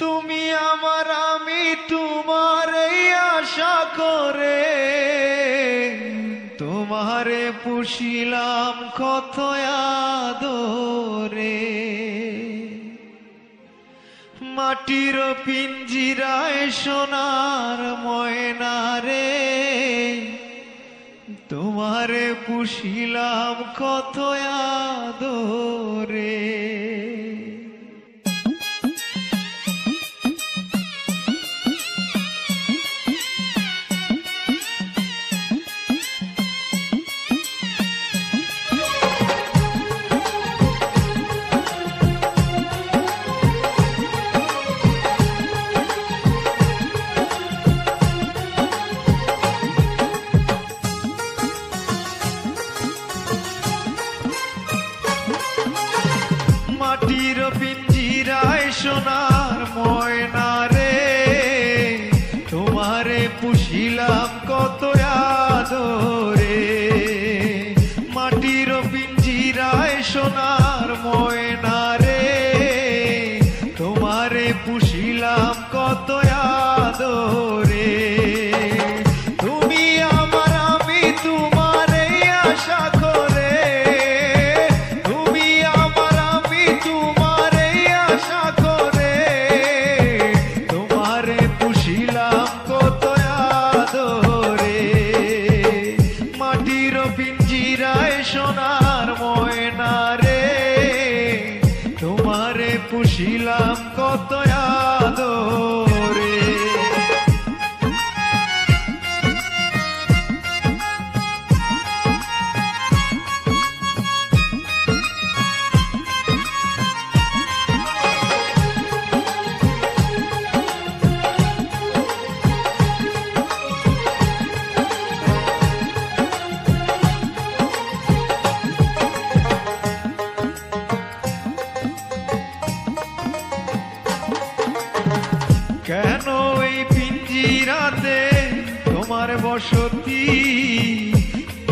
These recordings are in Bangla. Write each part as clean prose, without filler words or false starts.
তুমি আমার আমি তোমার এই আশা করে তোমারে পুষিলাম কত আদরে। মাটির পিঞ্জিরায় সোনার ময়না রে তোমারে পুষিলাম কত আদরে। মাটির পিঞ্জিরায় সোনার ময়না রে তোমারে পুষিলাম কত আদরে। মাটির পিঞ্জিরায় সোনার ময়না রে তোমারে পুষিলাম কত আদরে। তুমি আমার আমি তোমার এই আশা করে সোনার ময়না রে তোমারে পুষিলাম কত আদরে। কেন এই পিঞ্জিরাতে তোমার বসতি,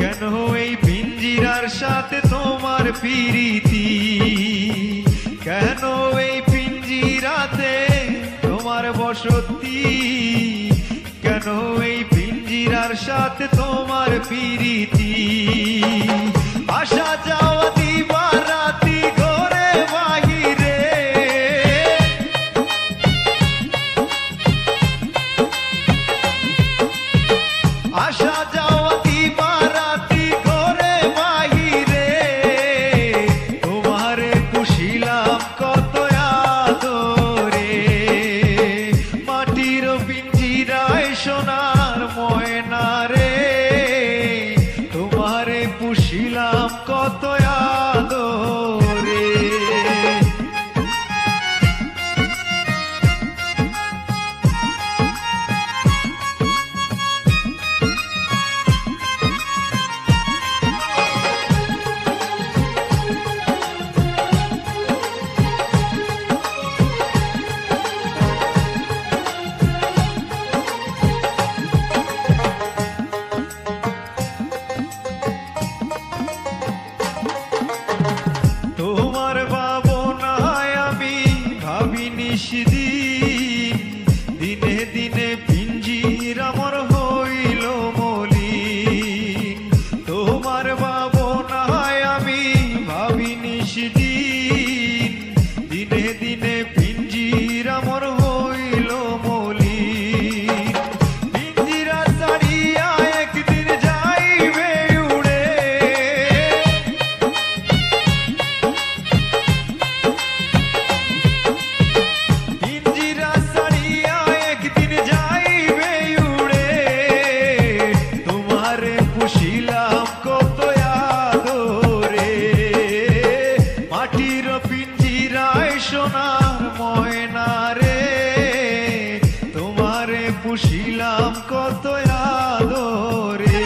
কেন এই পিঞ্জিরার সাথে তোমার প্রীতি, কেন এই পিঞ্জিরাতে তোমার বসতি, কেন এই পিঞ্জিরার সাথে তোমার প্রীতি। আসা যাওয়া দিবা রাতি ঘরে বাহিরে, আসা যাওয়া দিবা রাতি ঘরে বাহিরে তোমারে পুষিলাম কত আদরে। মাটির পিঞ্জিরায় সোনার ময়না রে তোমারে পুষিলাম কত আদরে। তোমার ভাবনায় আমি ভাবি নিশিদিন, দিনে দিনে পিঞ্জির আমার হইল মলিন। তোমার ভাবনায় আমি ভাবি নিশিদিন, দিনে দিনে পিঞ্জির আমার হইল মলিন। পিঞ্জিরা ছাড়িয়া একদিন যাইবে উড়ে, পুষিলাম কত আদরে। মাটির পিঞ্জিরায় সোনার ময়না রে তোমারে পুষিলাম কত আদরে।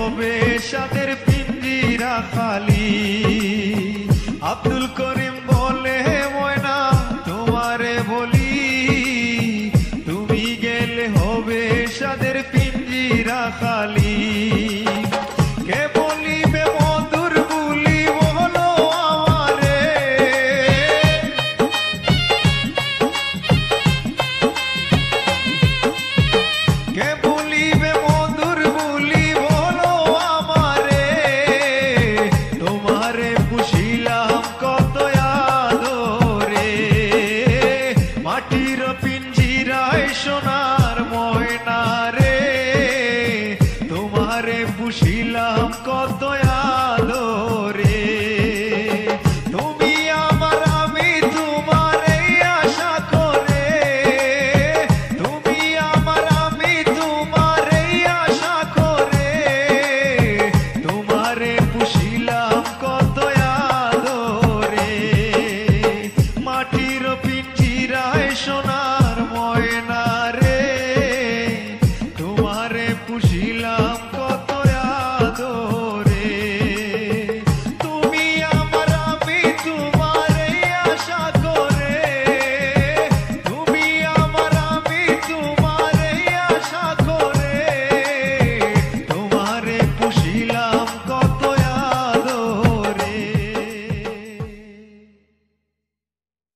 হবে সাদের পিঞ্জিরা খালি। আব্দুল করিম বলে ময়না তোমারে বলি, তুমি গেলে হবে সাদের পিঞ্জিরা খালি। কে বলিবে মধুর বুলি বলো আমারে, কে বলিবে মধুর বুলি বলো আমারে। তোমারে পুষিলাম কত আদরে, মাটির পিঞ্জিরায় সোনার ময়না রে। তোমারে পুষিলাম কত